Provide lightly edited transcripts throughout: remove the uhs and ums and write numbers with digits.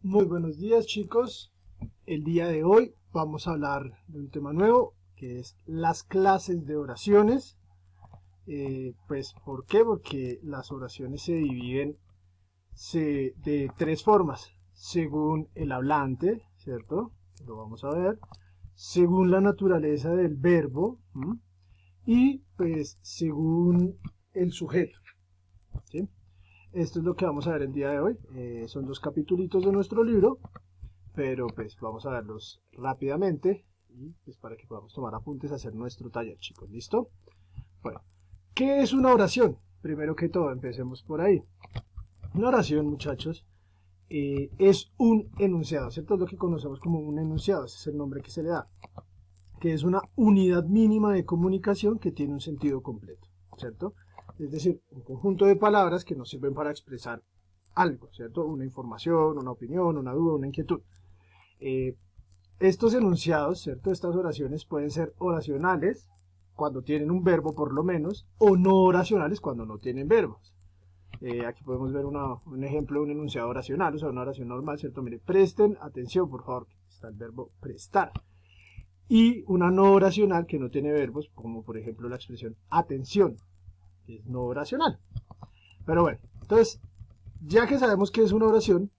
Muy buenos días, chicos. El día de hoy vamos a hablar de un tema nuevo que es las clases de oraciones. Pues, ¿por qué? Porque las oraciones se dividen de tres formas, según el hablante, ¿cierto? Lo vamos a ver. Según la naturaleza del verbo, ¿m? Y pues según el sujeto, ¿sí? Esto es lo que vamos a ver el día de hoy. Son dos capítulos de nuestro libro, pero pues vamos a verlos rápidamente y pues para que podamos tomar apuntes a hacer nuestro taller, chicos. ¿Listo? Bueno, ¿qué es una oración? Primero que todo, empecemos por ahí. Una oración, muchachos, es un enunciado, ¿cierto? Es lo que conocemos como un enunciado, ese es el nombre que se le da, que es una unidad mínima de comunicación que tiene un sentido completo, ¿cierto? Es decir, un conjunto de palabras que nos sirven para expresar algo, ¿cierto? Una información, una opinión, una duda, una inquietud. Estos enunciados, ¿cierto? Estas oraciones pueden ser oracionales, cuando tienen un verbo por lo menos, o no oracionales cuando no tienen verbos. Aquí podemos ver un ejemplo de un enunciado oracional, o sea, una oración normal, ¿cierto? Mire, presten atención, por favor, está el verbo prestar. Y una no oracional que no tiene verbos, como por ejemplo la expresión atención, que es no oracional. Pero bueno, entonces, ya que sabemos que es una oración,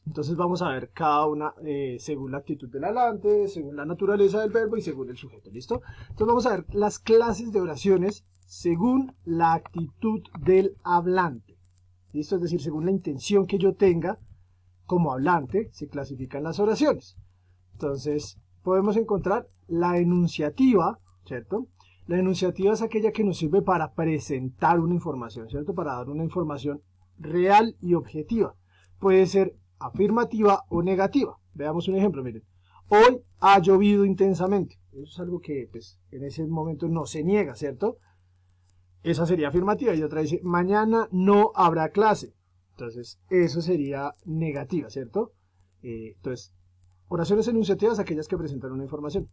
entonces vamos a ver cada una según la actitud del hablante, según la naturaleza del verbo y según el sujeto, ¿listo? Entonces vamos a ver las clases de oraciones según la actitud del hablante, ¿listo? Es decir, según la intención que yo tenga como hablante, se clasifican las oraciones. Entonces, podemos encontrar la enunciativa, ¿cierto? La enunciativa es aquella que nos sirve para presentar una información, ¿cierto? Para dar una información real y objetiva. Puede ser afirmativa o negativa. Veamos un ejemplo, miren. Hoy ha llovido intensamente. Eso es algo que pues, en ese momento no se niega, ¿cierto? Esa sería afirmativa. Y otra dice, mañana no habrá clase. Entonces, eso sería negativa, ¿cierto? Entonces, oraciones enunciativas, aquellas que presentan una información.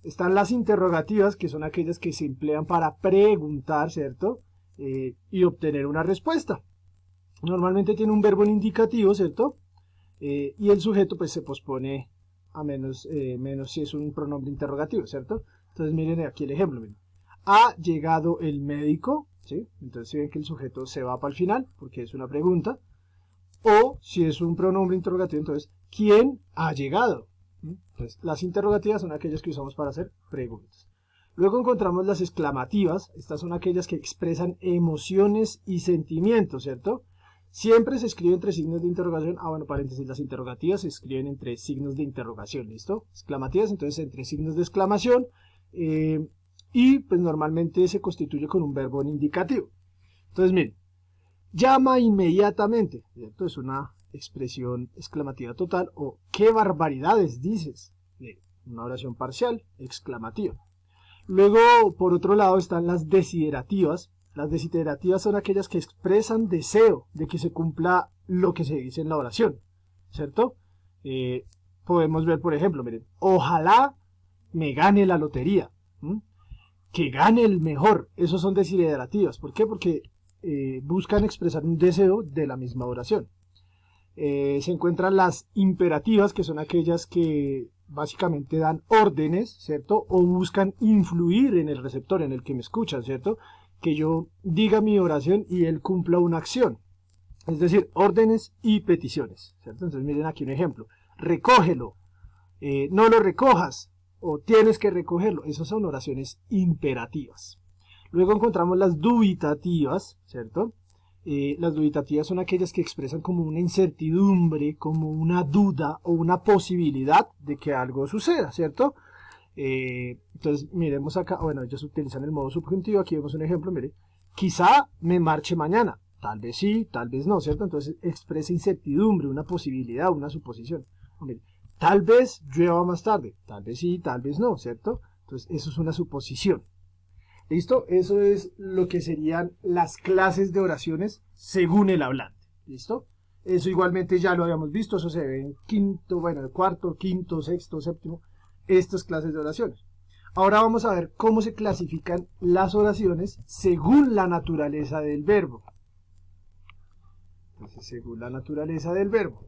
Están las interrogativas, que son aquellas que se emplean para preguntar, ¿cierto? Y obtener una respuesta. Normalmente tiene un verbo en indicativo, ¿cierto? Y el sujeto pues se pospone a menos si es un pronombre interrogativo, ¿cierto? Entonces miren aquí el ejemplo, miren. Ha llegado el médico, ¿sí? Entonces si ven que el sujeto se va para el final, porque es una pregunta. O si es un pronombre interrogativo, entonces, ¿quién ha llegado? Entonces, las interrogativas son aquellas que usamos para hacer preguntas. Luego encontramos las exclamativas. Estas son aquellas que expresan emociones y sentimientos, ¿cierto? Siempre se escribe entre signos de interrogación. Bueno, paréntesis, las interrogativas se escriben entre signos de interrogación, ¿listo? Exclamativas, entonces entre signos de exclamación. Y pues normalmente se constituye con un verbo en indicativo. Entonces, miren, llama inmediatamente, ¿cierto? Es una expresión exclamativa total. O ¿qué barbaridades dices? Una oración parcial, exclamativa. Luego, por otro lado, están las desiderativas. Las desiderativas son aquellas que expresan deseo de que se cumpla lo que se dice en la oración, ¿cierto? Podemos ver, por ejemplo, miren, ojalá me gane la lotería, que gane el mejor. Esos son desiderativas. ¿Por qué? Porque buscan expresar un deseo de la misma oración. Se encuentran las imperativas, que son aquellas que básicamente dan órdenes, ¿cierto? O buscan influir en el receptor, en el que me escuchan, ¿cierto? Que yo diga mi oración y él cumpla una acción. Es decir, órdenes y peticiones, ¿cierto? Entonces miren aquí un ejemplo. Recógelo, no lo recojas, o tienes que recogerlo. Esas son oraciones imperativas. Luego encontramos las dubitativas, ¿cierto? Las dubitativas son aquellas que expresan como una incertidumbre, como una duda o una posibilidad de que algo suceda, ¿cierto? Entonces miremos acá, bueno, ellos utilizan el modo subjuntivo. Aquí vemos un ejemplo, mire, quizá me marche mañana, tal vez sí, tal vez no, ¿cierto? Entonces expresa incertidumbre, una posibilidad, una suposición. Mire, tal vez llueva más tarde, tal vez sí, tal vez no, ¿cierto? Entonces eso es una suposición. ¿Listo? Eso es lo que serían las clases de oraciones según el hablante. ¿Listo? Eso igualmente ya lo habíamos visto, eso se ve en quinto, bueno, cuarto, quinto, sexto, séptimo, estas clases de oraciones. Ahora vamos a ver cómo se clasifican las oraciones según la naturaleza del verbo. Entonces, según la naturaleza del verbo.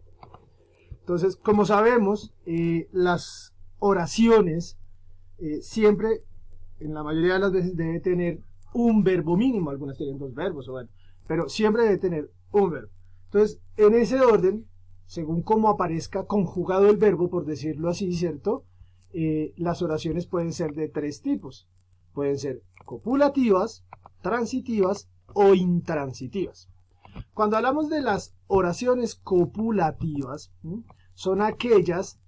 Entonces, como sabemos, las oraciones siempre, en la mayoría de las veces, debe tener un verbo mínimo. Algunas tienen dos verbos, bueno, pero siempre debe tener un verbo. Entonces, en ese orden, según cómo aparezca conjugado el verbo, por decirlo así, ¿cierto? Las oraciones pueden ser de tres tipos. Pueden ser copulativas, transitivas o intransitivas. Cuando hablamos de las oraciones copulativas, son aquellas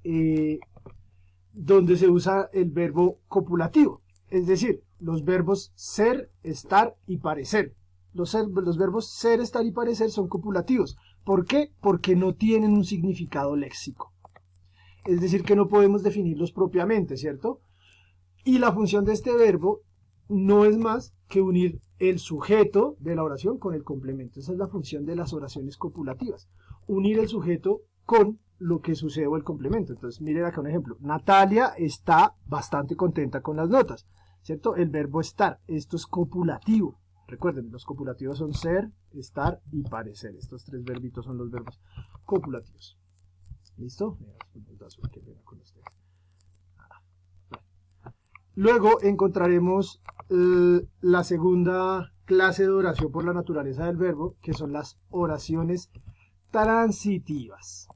donde se usa el verbo copulativo, es decir, los verbos ser, estar y parecer. Los verbos ser, estar y parecer son copulativos. ¿Por qué? Porque no tienen un significado léxico. Es decir, que no podemos definirlos propiamente, ¿cierto? Y la función de este verbo no es más que unir el sujeto de la oración con el complemento. Esa es la función de las oraciones copulativas. Unir el sujeto con lo que sucede o el complemento. Entonces, miren acá un ejemplo. Natalia está bastante contenta con las notas, ¿cierto? El verbo estar. Esto es copulativo. Recuerden, los copulativos son ser, estar y parecer. Estos tres verbitos son los verbos copulativos. ¿Listo? Luego encontraremos la segunda clase de oración por la naturaleza del verbo, que son las oraciones transitivas.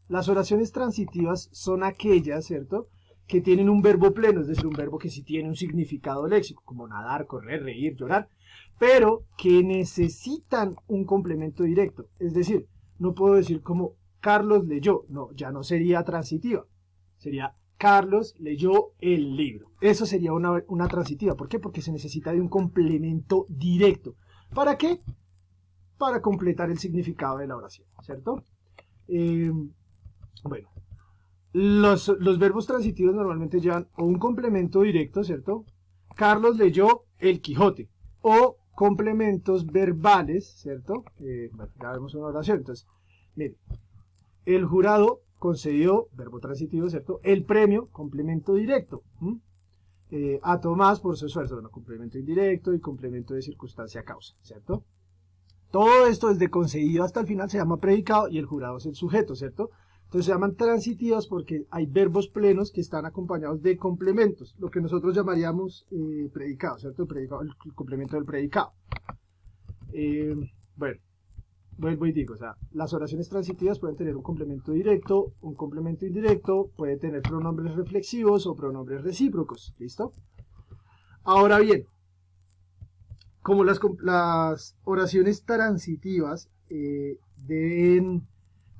Las oraciones transitivas son aquellas, ¿cierto?, que tienen un verbo pleno, es decir, un verbo que sí tiene un significado léxico, como nadar, correr, reír, llorar, pero que necesitan un complemento directo. Es decir, no puedo decir como Carlos leyó, no, ya no sería transitiva, sería Carlos leyó el libro. Eso sería una transitiva. ¿Por qué? Porque se necesita de un complemento directo. ¿Para qué? Para completar el significado de la oración, ¿cierto? Bueno, los verbos transitivos normalmente llevan o un complemento directo, ¿cierto? Carlos leyó el Quijote. O complementos verbales, ¿cierto? Bueno, ya vemos una oración. Entonces, miren, el jurado concedió, verbo transitivo, ¿cierto?, el premio, complemento directo, a Tomás por su esfuerzo, bueno, complemento indirecto y complemento de circunstancia causa, ¿cierto? Todo esto desde concedido hasta el final se llama predicado y el jurado es el sujeto, ¿cierto? Entonces se llaman transitivas porque hay verbos plenos que están acompañados de complementos, lo que nosotros llamaríamos predicado, ¿cierto? El complemento del predicado. Bueno, vuelvo y digo, o sea, las oraciones transitivas pueden tener un complemento directo, un complemento indirecto, puede tener pronombres reflexivos o pronombres recíprocos, ¿listo? Ahora bien, como las oraciones transitivas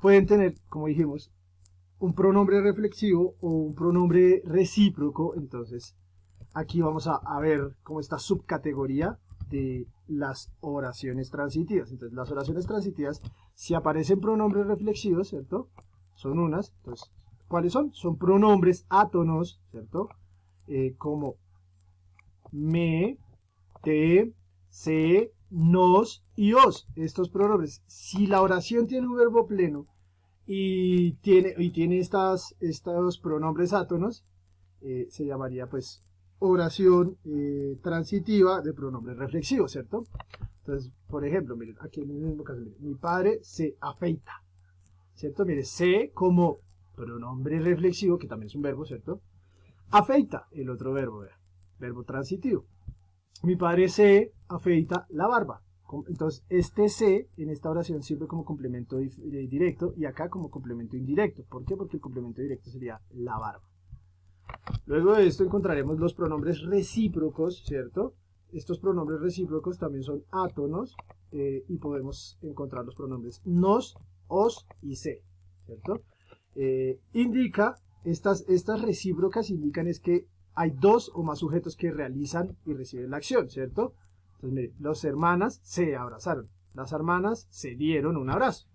pueden tener, como dijimos, un pronombre reflexivo o un pronombre recíproco, entonces aquí vamos a ver como esta subcategoría de las oraciones transitivas. Entonces, las oraciones transitivas, si aparecen pronombres reflexivos, ¿cierto?, son unas. Entonces, ¿cuáles son? Son pronombres átonos, ¿cierto?, como me, te, se, nos y os. Estos pronombres, si la oración tiene un verbo pleno y tiene estos pronombres átonos, se llamaría pues oración transitiva de pronombres reflexivos, ¿cierto? Entonces, por ejemplo, miren, aquí en el mismo caso, miren, mi padre se afeita, ¿cierto? Mire, se como pronombre reflexivo, que también es un verbo, ¿cierto? Afeita, el otro verbo, verbo transitivo. Mi padre se afeita la barba. Entonces, este se en esta oración sirve como complemento directo y acá como complemento indirecto. ¿Por qué? Porque el complemento directo sería la barba. Luego de esto encontraremos los pronombres recíprocos, ¿cierto? Estos pronombres recíprocos también son átonos y podemos encontrar los pronombres nos, os y se, ¿cierto? Estas recíprocas indican es que hay dos o más sujetos que realizan y reciben la acción, ¿cierto? Entonces, miren, las hermanas se abrazaron, las hermanas se dieron un abrazo.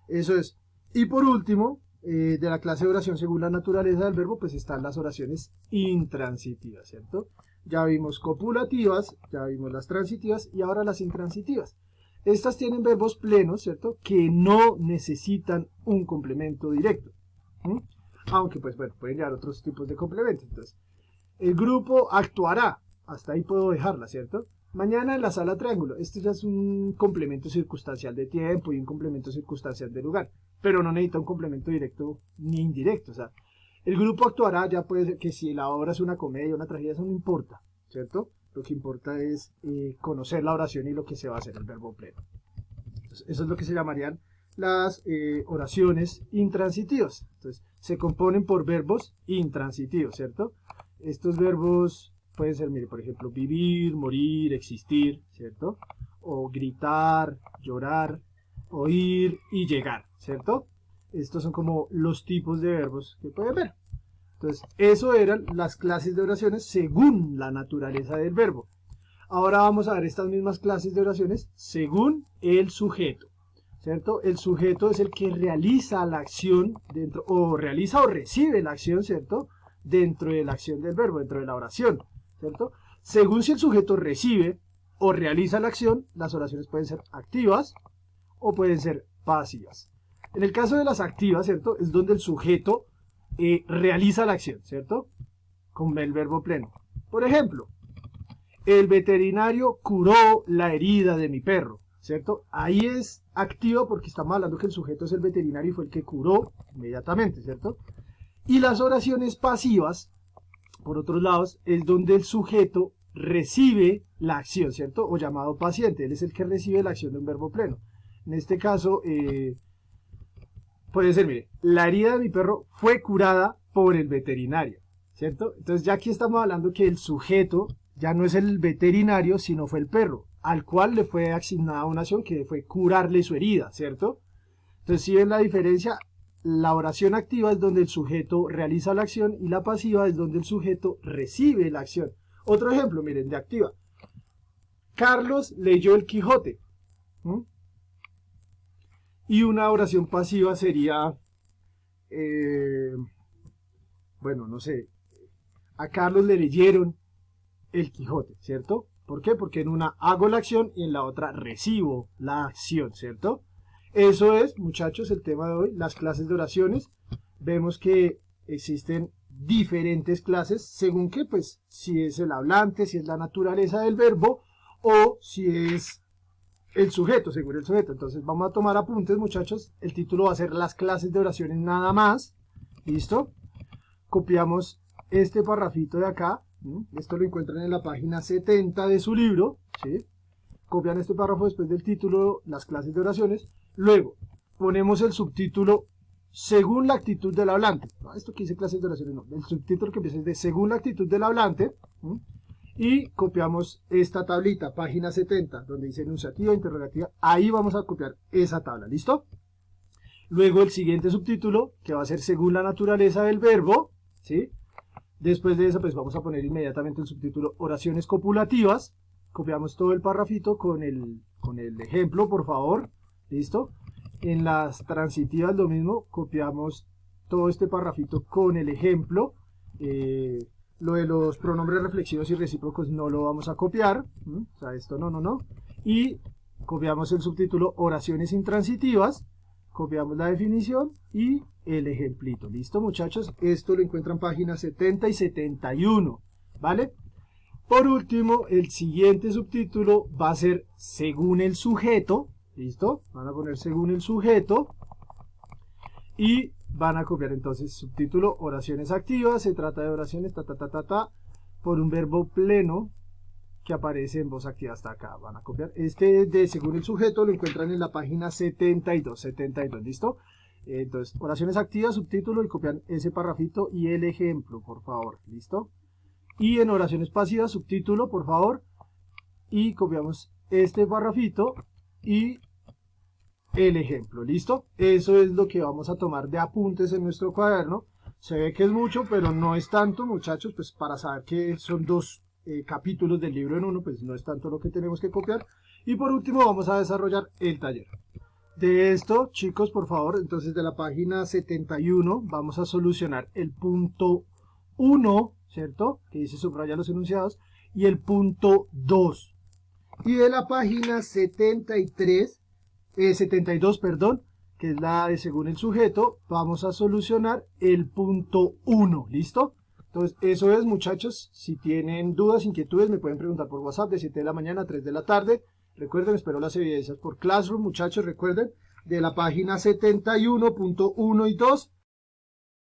Eso es. Y por último, de la clase de oración según la naturaleza del verbo, pues están las oraciones intransitivas, ¿cierto? Ya vimos copulativas, ya vimos las transitivas y ahora las intransitivas. Estas tienen verbos plenos, ¿cierto?, que no necesitan un complemento directo. Aunque, pues, bueno, pueden llevar otros tipos de complementos. Entonces, el grupo actuará. Hasta ahí puedo dejarla, ¿cierto? Mañana en la sala triángulo. Esto ya es un complemento circunstancial de tiempo y un complemento circunstancial de lugar. pero no necesita un complemento directo ni indirecto. O sea, el grupo actuará, ya puede ser que si la obra es una comedia, una tragedia, eso no importa, ¿cierto? Lo que importa es conocer la oración y lo que se va a hacer el verbo pleno. Entonces, eso es lo que se llamarían las oraciones intransitivas. Entonces, se componen por verbos intransitivos, ¿cierto? Estos verbos pueden ser, mire, por ejemplo, vivir, morir, existir, ¿cierto? O gritar, llorar, oír y llegar, ¿cierto? Estos son como los tipos de verbos que pueden ver. Entonces, eso eran las clases de oraciones según la naturaleza del verbo. Ahora vamos a ver estas mismas clases de oraciones según el sujeto, ¿cierto? El sujeto es el que realiza la acción dentro, o realiza o recibe la acción, ¿cierto? Dentro de la acción del verbo, dentro de la oración, ¿cierto? Según si el sujeto recibe o realiza la acción, las oraciones pueden ser activas o pueden ser pasivas. En el caso de las activas, ¿cierto? Es donde el sujeto realiza la acción, ¿cierto? Con el verbo pleno. Por ejemplo, el veterinario curó la herida de mi perro, ¿cierto? Ahí es activo porque estamos hablando que el sujeto es el veterinario y fue el que curó inmediatamente, ¿cierto? Y las oraciones pasivas, por otros lados, es donde el sujeto recibe la acción, ¿cierto? O llamado paciente, él es el que recibe la acción de un verbo pleno. En este caso, puede ser, mire, la herida de mi perro fue curada por el veterinario, ¿cierto? Entonces ya aquí estamos hablando que el sujeto ya no es el veterinario, sino fue el perro, al cual le fue asignada una acción que fue curarle su herida, ¿cierto? Entonces, si ven la diferencia, la oración activa es donde el sujeto realiza la acción y la pasiva es donde el sujeto recibe la acción. Otro ejemplo, miren, de activa. Carlos leyó el Quijote. Y una oración pasiva sería, bueno, no sé, a Carlos le leyeron el Quijote, ¿cierto? ¿Por qué? Porque en una hago la acción y en la otra recibo la acción, ¿cierto? Eso es, muchachos, el tema de hoy, las clases de oraciones. Vemos que existen diferentes clases según que, pues, si es el hablante, si es la naturaleza del verbo o si es el sujeto, según el sujeto. Entonces vamos a tomar apuntes, muchachos. El título va a ser las clases de oraciones nada más. ¿Listo? Copiamos este parrafito de acá. Esto lo encuentran en la página 70 de su libro. ¿Sí? Copian este párrafo después del título, las clases de oraciones. Luego ponemos el subtítulo según la actitud del hablante. No, esto que dice clases de oraciones, no. El subtítulo que empieza es de según la actitud del hablante. Y copiamos esta tablita, página 70, donde dice enunciativa, interrogativa. Ahí vamos a copiar esa tabla, ¿listo? Luego el siguiente subtítulo, que va a ser según la naturaleza del verbo, ¿sí? Después de eso, pues vamos a poner inmediatamente el subtítulo oraciones copulativas. Copiamos todo el parrafito con el ejemplo, por favor, ¿listo? En las transitivas lo mismo, copiamos todo este parrafito con el ejemplo. Lo de los pronombres reflexivos y recíprocos no lo vamos a copiar, o sea, esto no. Y copiamos el subtítulo oraciones intransitivas, copiamos la definición y el ejemplito. ¿Listo, muchachos? Esto lo encuentran en páginas 70 y 71, ¿vale? Por último, el siguiente subtítulo va a ser según el sujeto, ¿listo? Van a poner según el sujeto y van a copiar entonces subtítulo oraciones activas. Se trata de oraciones por un verbo pleno que aparece en voz activa hasta acá. Van a copiar este de según el sujeto, lo encuentran en la página 72, ¿listo? Entonces, oraciones activas, subtítulo, y copian ese parrafito y el ejemplo, por favor, ¿listo? Y en oraciones pasivas, subtítulo, por favor, y copiamos este parrafito y el ejemplo, ¿listo? Eso es lo que vamos a tomar de apuntes en nuestro cuaderno. Se ve que es mucho, pero no es tanto, muchachos, pues para saber que son dos capítulos del libro en uno, pues no es tanto lo que tenemos que copiar. Y por último vamos a desarrollar el taller. De esto, chicos, por favor, entonces de la página 71 vamos a solucionar el punto 1, ¿cierto? Que dice subraya los enunciados, y el punto 2. Y de la página 72, perdón, que es la de según el sujeto, vamos a solucionar el punto 1, ¿listo? Entonces, eso es, muchachos. Si tienen dudas, inquietudes, me pueden preguntar por WhatsApp de 7 de la mañana a 3 de la tarde. Recuerden, espero las evidencias por Classroom, muchachos, recuerden. de la página 71.1 y 2